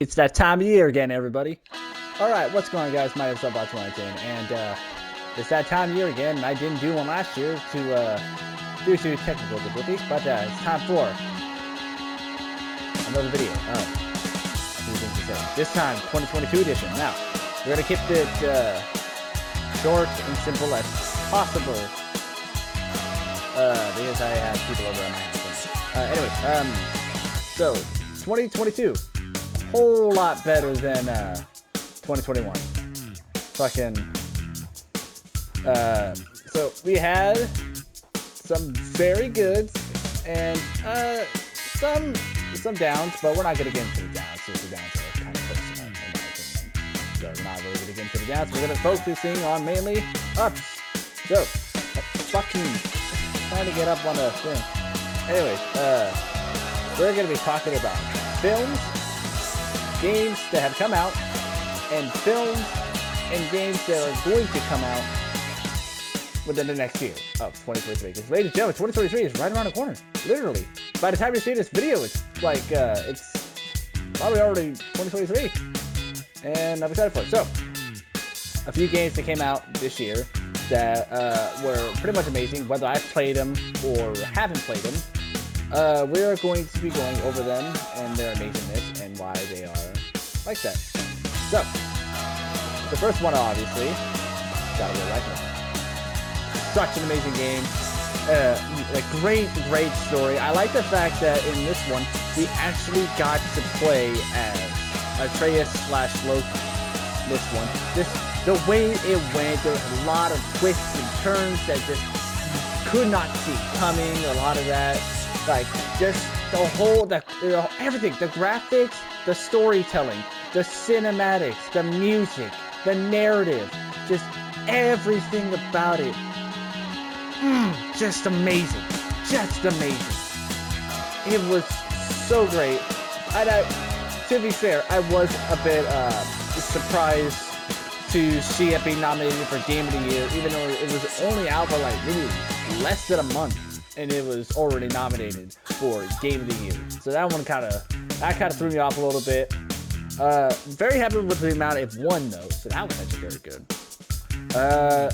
It's that time of year again, everybody. Alright, what's going on, guys? My name is Subbot219, and it's that time of year again, and I didn't do one last year due to technical difficulties, but it's time for another video. A few things to say. This time, 2022 edition. Now, we're going to keep it short and simple as possible, because I have people over at my house. So, 2022. Whole lot better than 2021. Fucking so we had some very good and some downs, but we're not gonna get into the downs because the downs are kind of personal in my opinion. So we're not really gonna get into the downs. We're gonna focusing on mainly ups. So fucking trying to get up on the thing. Anyways, we're gonna be talking about films, games that have come out, and films and games that are going to come out within the next year of 2023. Because, ladies and gentlemen, 2023 is right around the corner. Literally. By the time you see this video, it's like, it's probably already 2023. And I'm excited for it. So, a few games that came out this year that were pretty much amazing, whether I've played them or haven't played them. We are going to be going over them and their amazingness and why they are like that. So, the first one, obviously, gotta go right now. Such an amazing game. A great story. I like the fact that in this one, we actually got to play as Atreus / Loki. This one. The way it went, there was a lot of twists and turns that just could not see coming. A lot of that. Like, just the whole, everything, the graphics, the storytelling, the cinematics, the music, the narrative, just everything about it. Just amazing. Just amazing. It was so great. And to be fair, I was a bit surprised to see it be nominated for Game of the Year, even though it was only out for like really less than a month. And it was already nominated for Game of the Year. So that one kind of threw me off a little bit. Very happy with the amount it won though. So that was actually very good.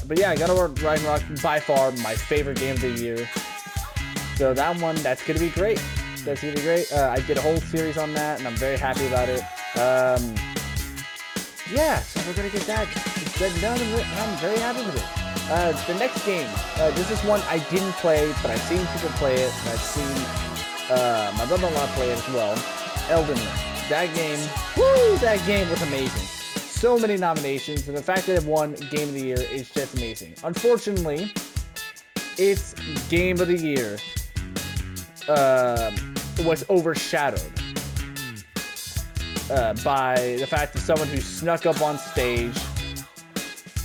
But yeah, God of War Ragnarok, by far my favorite game of the year. So that one, that's gonna be great. That's gonna be great. I did a whole series on that, and I'm very happy about it. Yeah, so we're gonna get that done, and I'm very happy with it. The next game, this is one I didn't play, but I've seen people play it, and I've seen my brother-in-law play it as well. Elden Ring. That game, woo! That game was amazing. So many nominations, and the fact that it won Game of the Year is just amazing. Unfortunately, its Game of the Year was overshadowed by the fact that someone who snuck up on stage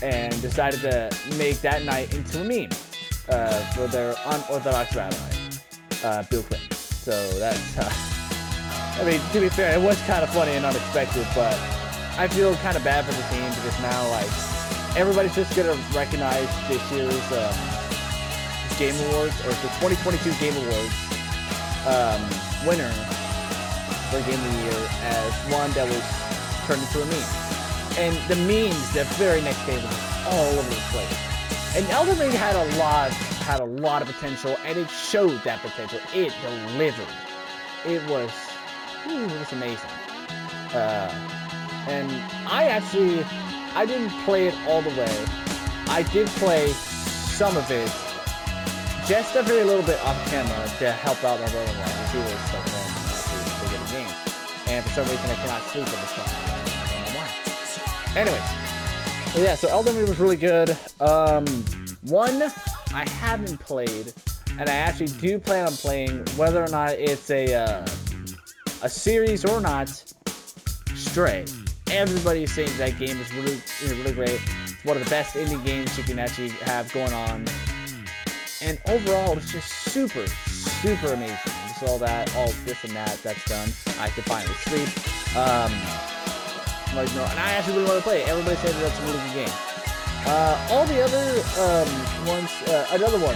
and decided to make that night into a meme for their unorthodox rabbi, Bill Clinton. So that's, I mean, to be fair, it was kind of funny and unexpected, but I feel kind of bad for the team because now, like, everybody's just gonna recognize this year's Game Awards, or the 2022 Game Awards winner for Game of the Year as one that was turned into a meme. And the memes, the very next day, was all over the place. And Elden Ring had a lot of potential, and it showed that potential. It delivered. It was amazing. And I didn't play it all the way. I did play some of it, just a very little bit off camera to help out my brother-in-law because he was stuck home to get a game. And for some reason, I cannot sleep at this time. Anyways, yeah, so Elden Ring was really good. One I haven't played, and I actually do plan on playing, whether or not it's a series or not, Stray. Everybody's saying that game is really great. It's one of the best indie games you can actually have going on. And overall, it's just super amazing. Just all this and that's done. I can finally sleep. Like, no, and I actually really want to play it. Everybody said that's a really good game. All the other ones, another one,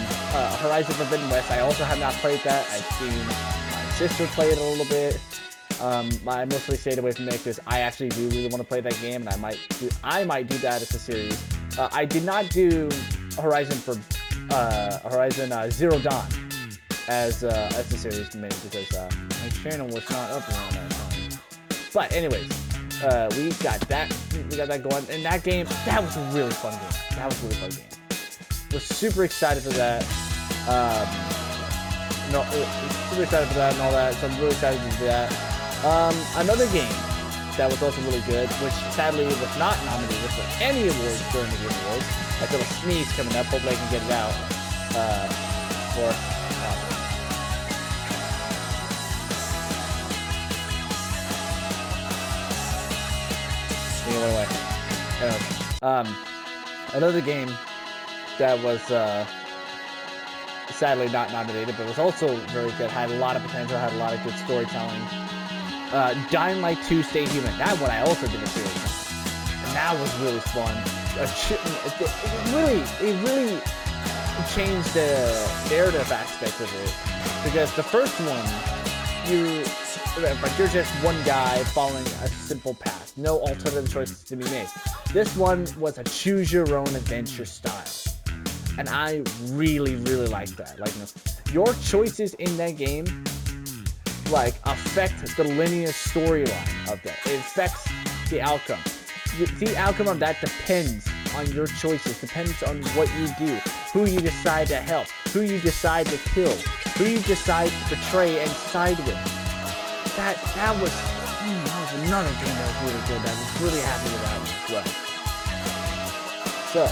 Horizon Forbidden West, I also have not played that. I've seen my sister play it a little bit, I mostly stayed away from it because I actually do really want to play that game, and I might do that as a series. I did not do Horizon Zero Dawn as a series for me because my channel was not up around that time. But anyways, we got that going, and that was a really fun game. Was super excited for that. Super excited for that and all that. So I'm really excited to do that. Another game that was also really good, which sadly was not nominated for any awards during the Game Awards. I feel a sneeze coming up. Hopefully I can get it out. Another game that was sadly not nominated, but was also very good. Had a lot of potential. Had a lot of good storytelling. Dying Light 2: Stay Human. That one I also did a series on, and that was really fun. It really changed the narrative aspect of it, because the first one you're just one guy following a simple path, no alternative choices to be made. This one was a choose your own adventure style, and I really liked that. Like, your choices in that game affect the linear storyline of that. It affects the outcome. The outcome of that depends on your choices, depends on what you do, who you decide to help, who you decide to kill, who you decide to betray and side with. That was another game that was really good. I was really happy with that one as well. So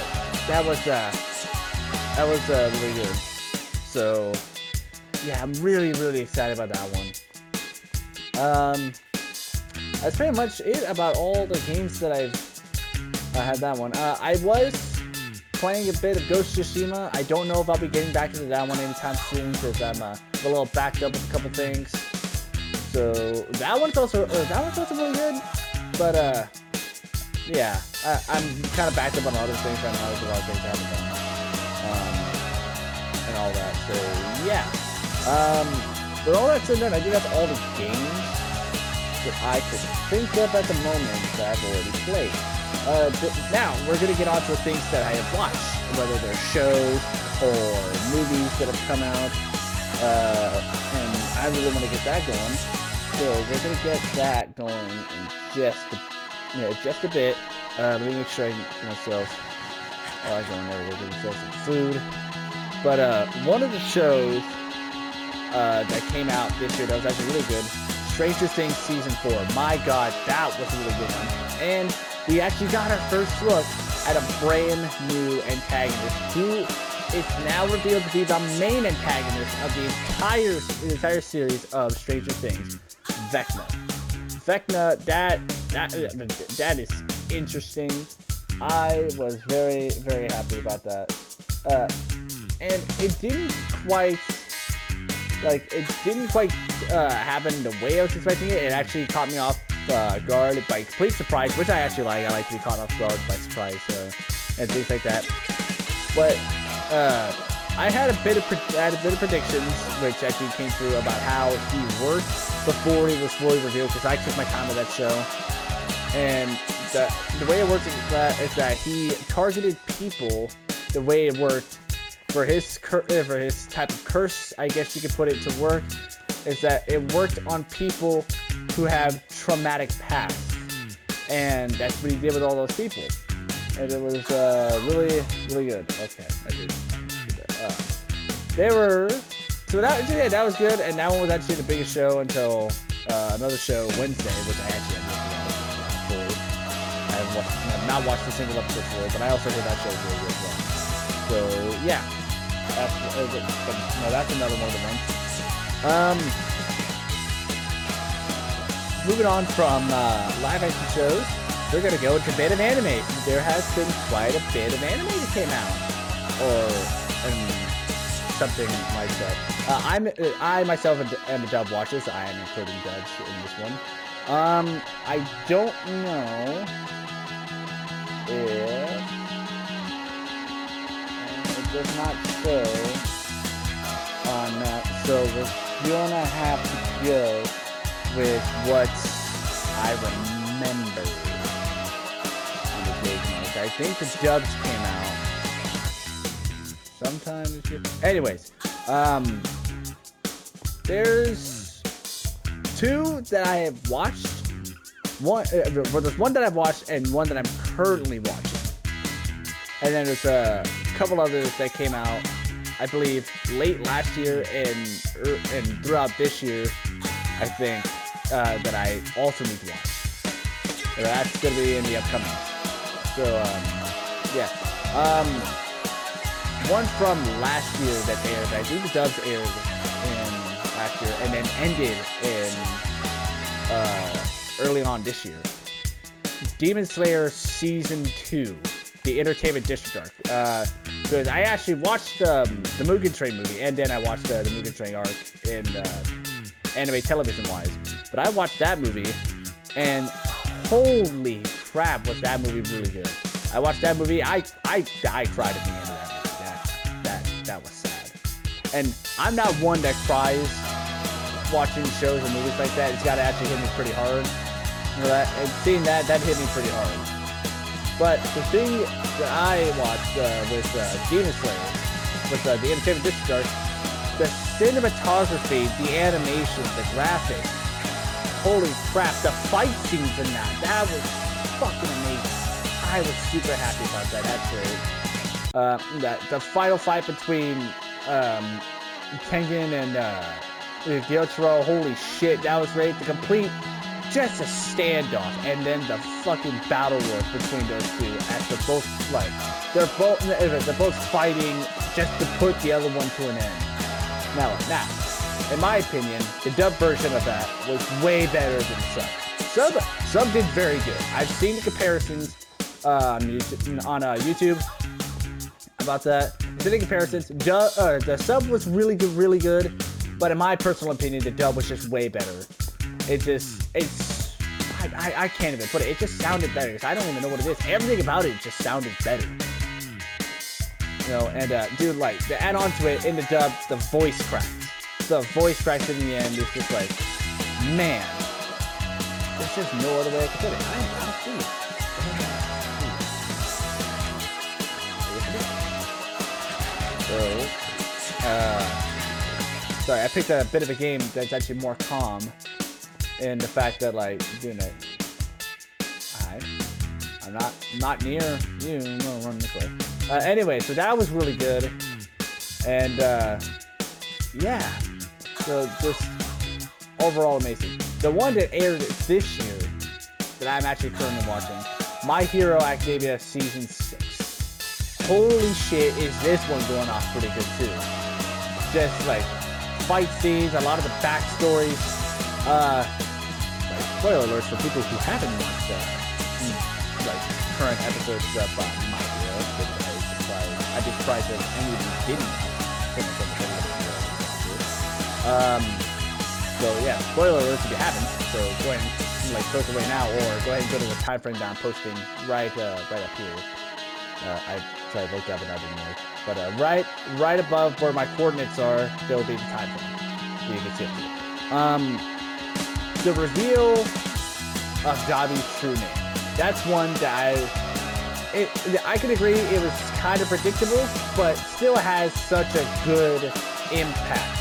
that was really good. So yeah, I'm really excited about that one. That's pretty much it about all the games that I've had that one. I was playing a bit of Ghost of Tsushima. I don't know if I'll be getting back into that one anytime soon because I'm a little backed up with a couple things. So that one's also really good. But yeah, I'm kind of backed up on other things right now. There's a lot of things I haven't done. And all that. So yeah. But all that said and done, I do have all the games that I could think of at the moment that I've already played. Now, we're going to get on to the things that I have watched, whether they're shows or movies that have come out, and I really want to get that going. So we're going to get that going in just a bit. Let me make sure I get myself, we're going to get myself some food. But one of the shows that came out this year that was actually really good, Stranger Things Season 4. My God, that was a really good one. And we actually got our first look at a brand new antagonist who is now revealed to be the main antagonist of the entire series of Stranger Things, Vecna. Vecna, that is interesting. I was very happy about that. And it didn't quite happen the way I was expecting it. It actually caught me off guard by complete surprise, which I actually like. I like to be caught off guard by surprise and things like that. But I had a bit of predictions, which actually came through about how he worked before he was fully revealed, because I took my time with that show. And the way it works is that he targeted people the way it worked. For his type of curse, I guess you could put it to work, is that it worked on people who have traumatic pasts, and that's what he did with all those people, and it was really good. Okay, I did that. That was good, and that one was actually the biggest show until another show Wednesday, which I actually have fully. I have not watched a single episode for it, but I also heard that show was really good as well. So yeah. That's another one of the ones. Moving on from live action shows, we're gonna go into a bit of anime. There has been quite a bit of anime that came out, or something like that. I myself am a dub watcher, so I am including dubs in this one. I don't know if does not show on that, so we're gonna have to go with what I remember on the Big Mike. I think the dubs came out sometime this year. Anyways, there's two that I have watched. There's one that I've watched and one that I'm currently watching. And then there's a couple others that came out, I believe, late last year and throughout this year, I think, that I also need to watch. So that's going to be in the upcoming. So, yeah. One from last year that aired, I think the dubs aired in last year and then ended in early on this year. Demon Slayer Season 2. The Entertainment District arc. Because I actually watched the Mugen Train movie, and then I watched the Mugen Train arc in anime television wise. But I watched that movie, and holy crap, was that movie really good! I watched that movie. I cried at the end of that movie. That was sad. And I'm not one that cries watching shows and movies like that. It's got to actually hit me pretty hard. You know that, and seeing that hit me pretty hard. But the thing that I watched with Demon Slayer, with the Entertainment District arc, the cinematography, the animation, the graphics, holy crap, the fight scenes in that was fucking amazing. I was super happy about that. That's great. The final fight between Tengen and Gyotaro, holy shit, that was great. The complete, just a standoff, and then the fucking battle war between those two as they're both they're both fighting just to put the other one to an end. Now, in my opinion, the dub version of that was way better than sub. Sub did very good. I've seen the comparisons on YouTube about that. The comparisons, the sub was really good, but in my personal opinion, the dub was just way better. I can't even put it. It just sounded better. I don't even know what it is. Everything about it just sounded better. You know, and dude, like, to add on to it, in the dub, the voice cracks. The voice cracks in the end. It's just like, man, there's just no other way I can put it. I don't see it. So, sorry, I picked a bit of a game that's actually more calm. And the fact that, like, doing it, I'm not near you. I'm gonna run this way. Anyway, so that was really good, and yeah. So just overall amazing. The one that aired this year that I'm actually currently watching, My Hero Academia Season 6. Holy shit, is this one going off pretty good too? Just like fight scenes, a lot of the backstories. Spoiler alerts for people who haven't watched current episodes of My Hero. I'd be surprised if any of you didn't. So yeah, spoiler alerts if you haven't. So go ahead and post away now, or go ahead and go to the time frame that I'm posting right up here. I tried to look up and I didn't know. But right above where my coordinates are, there will be the time frame. So you can see it. The reveal of Dabi's true name. That's one that I can agree it was kind of predictable, but still has such a good impact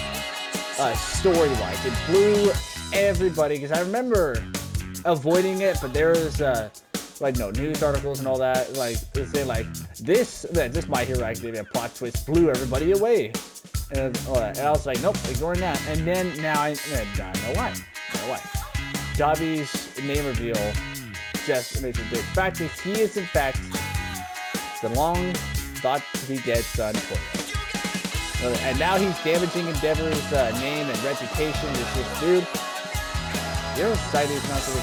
story-wise. It blew everybody, because I remember avoiding it, but there was news articles and all that, like saying like this My Hero Academia plot twist blew everybody away, and I was like, nope, ignoring that. And then now I know why. Dabi's name reveal just makes it good. The fact that he is in fact the long thought to be dead son Toyo. And now he's damaging Endeavor's name and reputation. It's just, dude, Hero Society is not going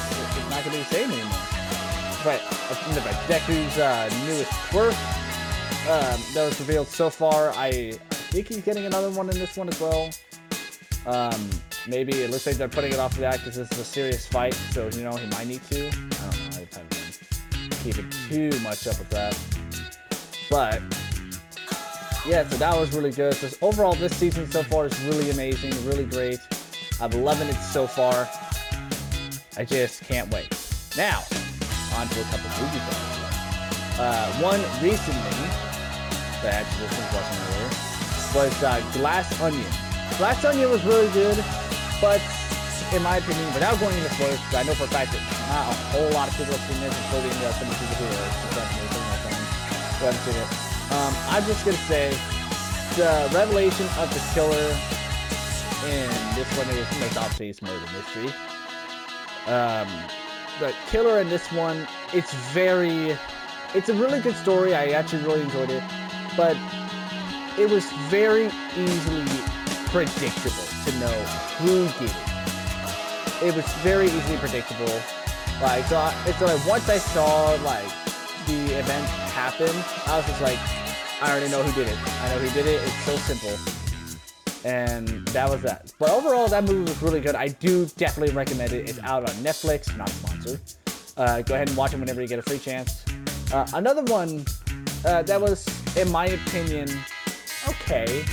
to be the same anymore. But Deku's newest quirk that was revealed so far, I think he's getting another one in this one as well. Maybe it looks like they're putting it off to that because this is a serious fight, so he might need to. I don't know. I haven't been keeping too much up with that. But yeah, so that was really good. So overall, this season so far is really amazing, really great. I'm loving it so far. I just can't wait. Now, on to a couple movies. One recently that I actually just watching earlier was Glass Onion. Glass Onion was really good, but in my opinion, without going into spoilers, because I know for a fact that not a whole lot of people have seen this, including some people who are who haven't seen it. I'm just gonna say the revelation of the killer in this one is the most obvious murder mystery. The killer in this one, it's a really good story. I actually really enjoyed it, but it was very easily predictable to know who did it. It was very easily predictable. Like, so once I saw like the event happen, I was just like, I already know who did it. I know who did it. It's so simple. And that was that. But overall, that movie was really good. I do definitely recommend it. It's out on Netflix, not sponsored. Go ahead and watch it whenever you get a free chance. Another one that was, in my opinion, okay.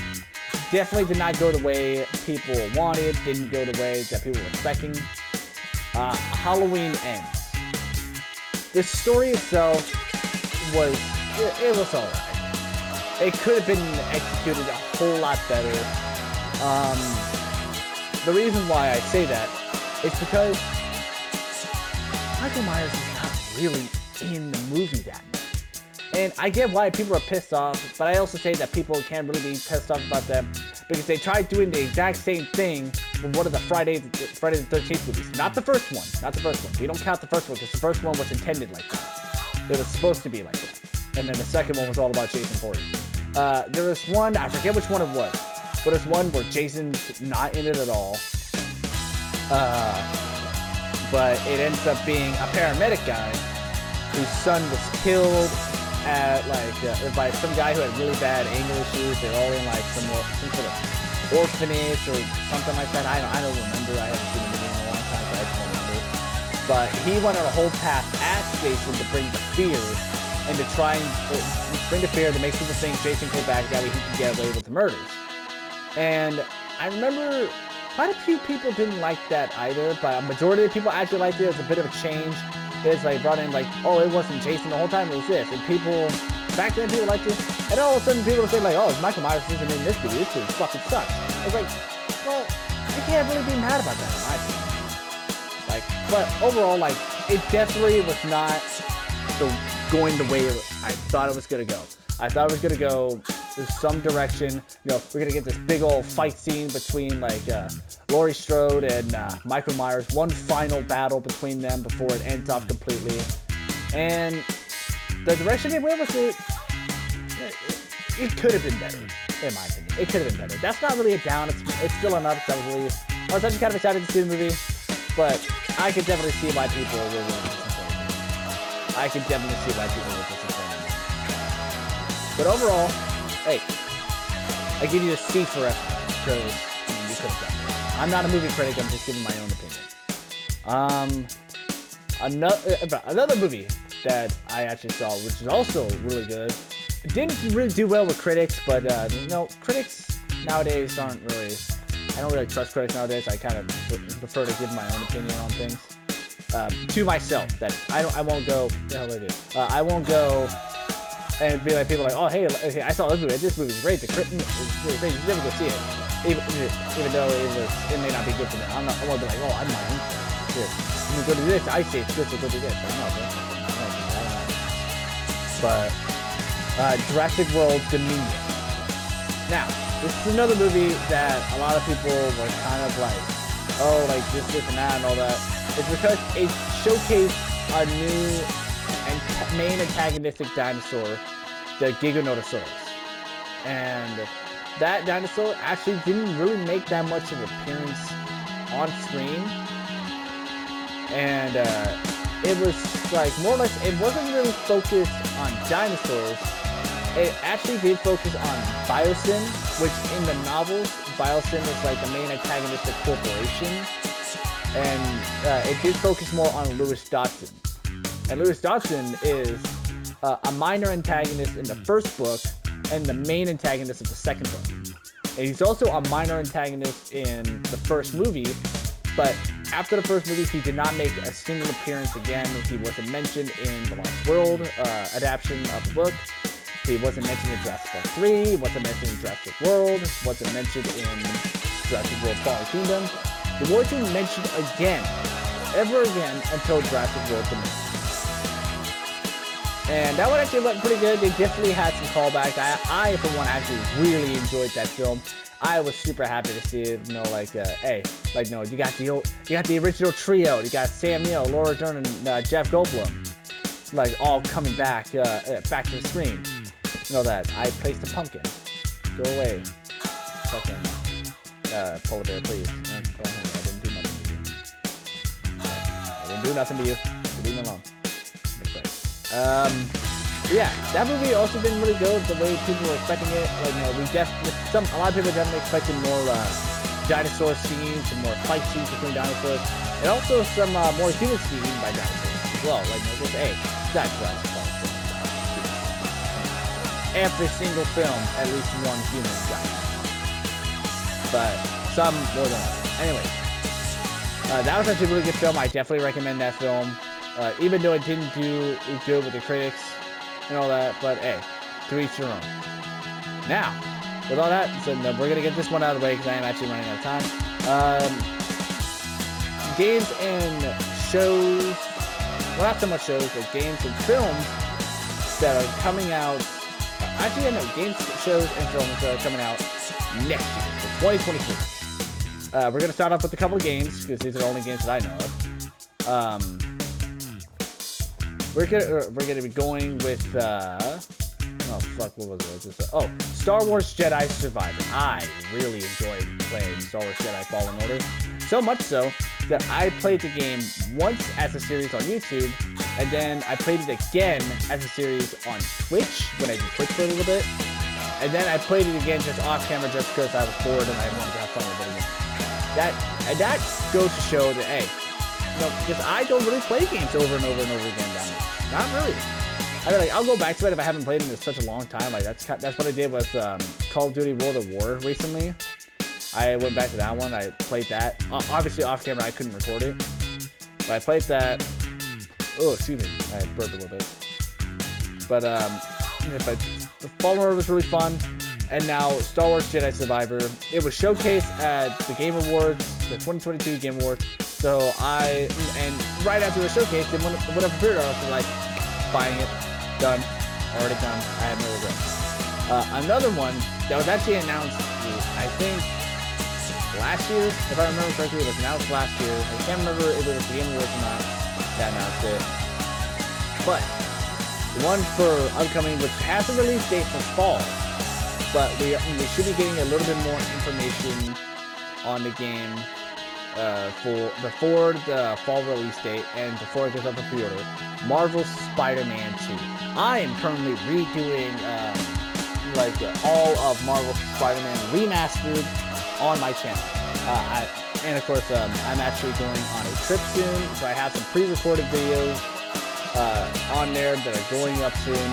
Definitely did not go the way people wanted. Didn't go the way that people were expecting. Halloween Ends. The story itself was, it was alright. It could have been executed a whole lot better. The reason why I say that is because Michael Myers is not really in the movie that much. And I get why people are pissed off, but I also say that people can't really be pissed off about that because they tried doing the exact same thing with one of the Friday the 13th movies. Not the first one. Not the first one. We don't count the first one because the first one was intended like that. It was supposed to be like that. And then the second one was all about Jason Voorhees. There was one, I forget which one it was, but there's one where Jason's not in it at all. But it ends up being a paramedic guy whose son was killed at by some guy who had really bad anger issues. They're all in like some sort of orphanage or something like that. I don't remember. I haven't seen the movie in a long time, so I don't remember. But he went on a whole path at Jason to bring the fear and to try and bring the fear to make people think Jason came back, that way he could get away with the murders. And I remember quite a few people didn't like that either, but a majority of people actually liked it. It was a bit of a change. It's like brought in like, oh, it wasn't Jason the whole time, it was this. And people, back then people liked it. And all of a sudden people would say like, oh, Michael Myers isn't in this movie. This movie fucking sucks. I was like, well, I can't really be mad about that in my opinion. Like, but overall, like, it definitely was not going the way I thought it was gonna go. I thought it was gonna go in some direction. You know, we're gonna get this big old fight scene between like Laurie Strode and Michael Myers. One final battle between them before it ends off completely. And the direction they went with it could have been better, in my opinion. It could have been better. That's not really a down. It's still an up, I believe. I was actually kind of excited to see the movie, but I could definitely see why people were really disappointed. I can definitely see why people were disappointed. But overall, hey, I give you a C for effort because you could have done it. I'm not a movie critic. I'm just giving my own opinion. Another movie that I actually saw, which is also really good. It didn't really do well with critics, but you know, critics nowadays aren't really. I don't really trust critics nowadays. I kind of prefer to give my own opinion on things. To myself, that I won't go. The hell I do? I won't go and be like people like, oh hey, I saw this movie. This movie's great. The critic is really great. You should never go see it, even though it may not be good for me. I won't be like, oh, I'm not interested. You go to this. I say it's good, so go to this. Like, no, but Jurassic World Dominion. Now, this is another movie that a lot of people were kind of like, oh, like this and that and all that. It's because it showcased a new main antagonistic dinosaur, the Giganotosaurus. And that dinosaur actually didn't really make that much of an appearance on screen. And it was like more or less, it wasn't really focused on dinosaurs. It actually did focus on Biosyn, which in the novels, Biosyn is like the main antagonistic corporation. And it did focus more on Lewis Dodson. And Lewis Dodson is a minor antagonist in the first book and the main antagonist of the second book. And he's also a minor antagonist in the first movie, but after the first movie, he did not make a single appearance again. He wasn't mentioned in the Lost World adaptation of the book. He wasn't mentioned in Jurassic Park 3. He wasn't mentioned in Jurassic World. Wasn't mentioned in Jurassic World Fallen Kingdom. He wasn't mentioned again, ever again, until Jurassic World Dominion. And that one actually went pretty good. They definitely had some callbacks. I for one, actually really enjoyed that film. I was super happy to see it. You know, like, hey, like, no, you got the original trio. You got Sam Neill, Laura Dern, and Jeff Goldblum, like, all coming back to the screen. You know that I placed a pumpkin. Go away, fucking polar bear, please. I didn't do nothing to you. I didn't do nothing to you. Leave me alone. Yeah, that movie also didn't really go the way people were expecting it. Like, you know, a lot of people definitely expected more dinosaur scenes and more fight scenes between dinosaurs, and also some more human scenes by dinosaurs as well. Like, you know, just that's Jurassic Park. Every single film, at least one human died, but some more than others. Anyway, that was actually a really good film. I definitely recommend that film. Even though it didn't do good with the critics and all that, but hey, to each their own. Now, with all that, so we're gonna get this one out of the way because I am actually running out of time. Games and shows, well, not so much shows, but games and films that are coming out. Actually, I know games, shows, and films that are coming out next year, for 2023. We're gonna start off with a couple of games because these are the only games that I know of. We're gonna be going with oh fuck, what was it? Star Wars Jedi Survivor. I really enjoyed playing Star Wars Jedi Fallen Order, so much so that I played the game once as a series on YouTube, and then I played it again as a series on Twitch when I did Twitch for a little bit, and then I played it again just off camera just because I was bored and I wanted to have fun with it again. That goes to show that, hey, no, because I don't really play games over and over and over again down there. Not really. I mean, like, I'll go back to it if I haven't played it in such a long time. Like, that's what I did with Call of Duty World at War recently. I went back to that one. I played that. Obviously, off camera, I couldn't record it. But I played that. Oh, excuse me. I burped a little bit. But, the Fallen Order was really fun. And now, Star Wars Jedi Survivor. It was showcased at the Game Awards, the 2022 Game Awards. So and right after the showcase, they went up for pre-order. I was like, buying it, done, already done. I have no regrets. Another one that was actually announced, I think, last year, if I remember correctly, it was announced last year. I can't remember if it was the Game Awards or not that announced it. But the one for upcoming, which has a release date for fall, but we should be getting a little bit more information on the game. Before the fall release date and before it goes up for pre-order, Marvel's Spider-Man 2. I am currently redoing all of Marvel's Spider-Man remastered on my channel. And of course, I'm actually going on a trip soon, so I have some pre-recorded videos on there that are going up soon.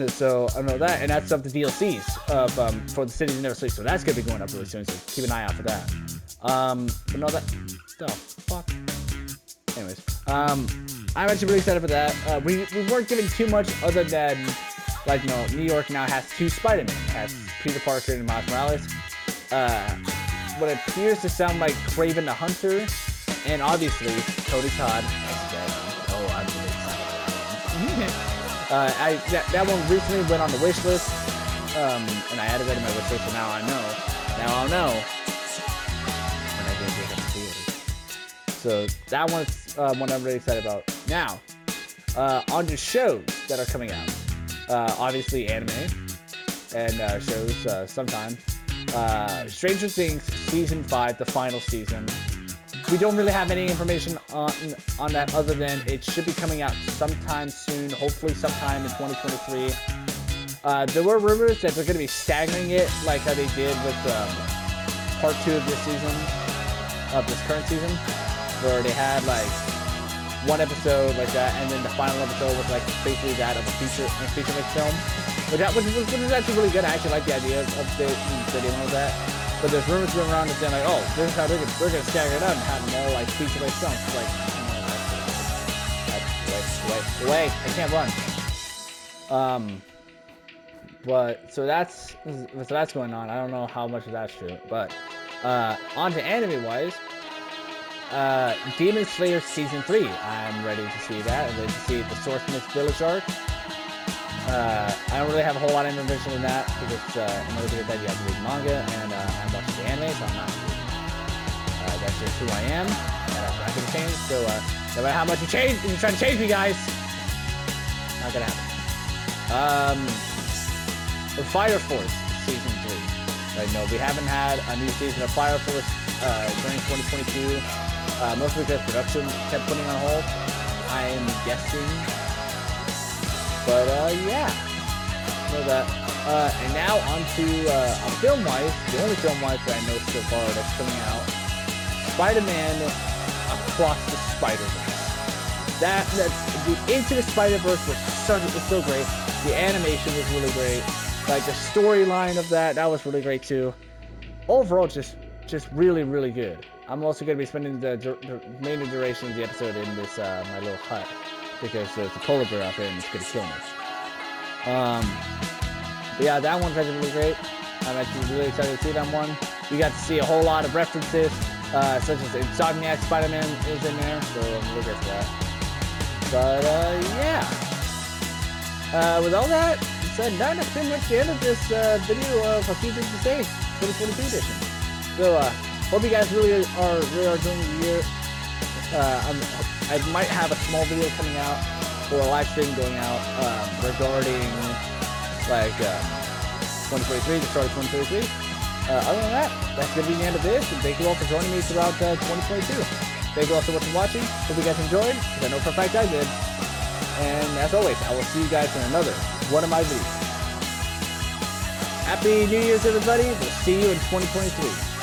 So I know that, and that's some of the DLCs of for the Cities You Never Sleep. So that's gonna be going up really soon. So keep an eye out for that. But no, that the fuck. Anyways, I'm actually really excited for that. We weren't given too much other than, like, you know, New York now has 2 Spider-Man. It has Peter Parker and Miles Morales. What appears to sound like Kraven the Hunter, and obviously Tony Todd as Dead. Oh, I'm really excited for that one. That one recently went on the wish list, and I added that to my wish list, so now I know. Now I'll know when I get it up to theaters. So that one's one I'm really excited about. Now, on to shows that are coming out. Obviously anime and shows sometime. Stranger Things Season 5, the final season. We don't really have any information on that other than it should be coming out sometime soon, hopefully sometime in 2023. There were rumors that they're going to be staggering it like how they did with part 2 of this season, of this current season, where they had like one episode like that, and then the final episode was like basically that of a feature-length film, which is actually really good. I actually like the idea of the they went with that. But there's rumors going around that saying like, oh, this is how they're gonna stagger it out and have them all like feature by songs. It's like, wait, I can't run. But so that's going on. I don't know how much of that's true, but on to anime wise. Demon Slayer Season 3. I'm ready to see that. I'm ready to see the Swordsmith Village arc. I don't really have a whole lot of information on that because in order to get that you have to read manga and I'm watching the anime, so I'm not reading. That's just who I am, and that's not gonna change. So no matter how much you try to change me, guys, not gonna happen. The Fire Force Season 3. Right, no, we haven't had a new season of Fire Force during 2022. Mostly because production kept putting on hold. I am guessing. But yeah. So that. And now on to film-wise, the only film-wise that I know so far that's coming out. Spider-Man Across the Spider-Verse. The Into the Spider-Verse was so great. The animation was really great. Like the storyline of that was really great too. Overall, just really, really good. I'm also going to be spending the remaining duration of the episode in this my little hut because there's a polar bear out there and it's going to kill me. But yeah, that one's actually really great. I'm actually really excited to see that one. We got to see a whole lot of references, such as Insomniac Spider-Man is in there, so I'm really good for that. But yeah. With all that said, that's pretty much the end of this video of A Few Things to Say 2022 edition. So hope you guys really are enjoying the year. I might have a small video coming out or a live stream going out regarding like 2023, the start of 2023. Other than that, that's gonna be the end of this, and thank you all for joining me throughout 2022. Thank you all so much for watching. Hope you guys enjoyed, because I know for a fact I did. And as always, I will see you guys in another one of my videos. Happy New Year's, everybody. We'll see you in 2023.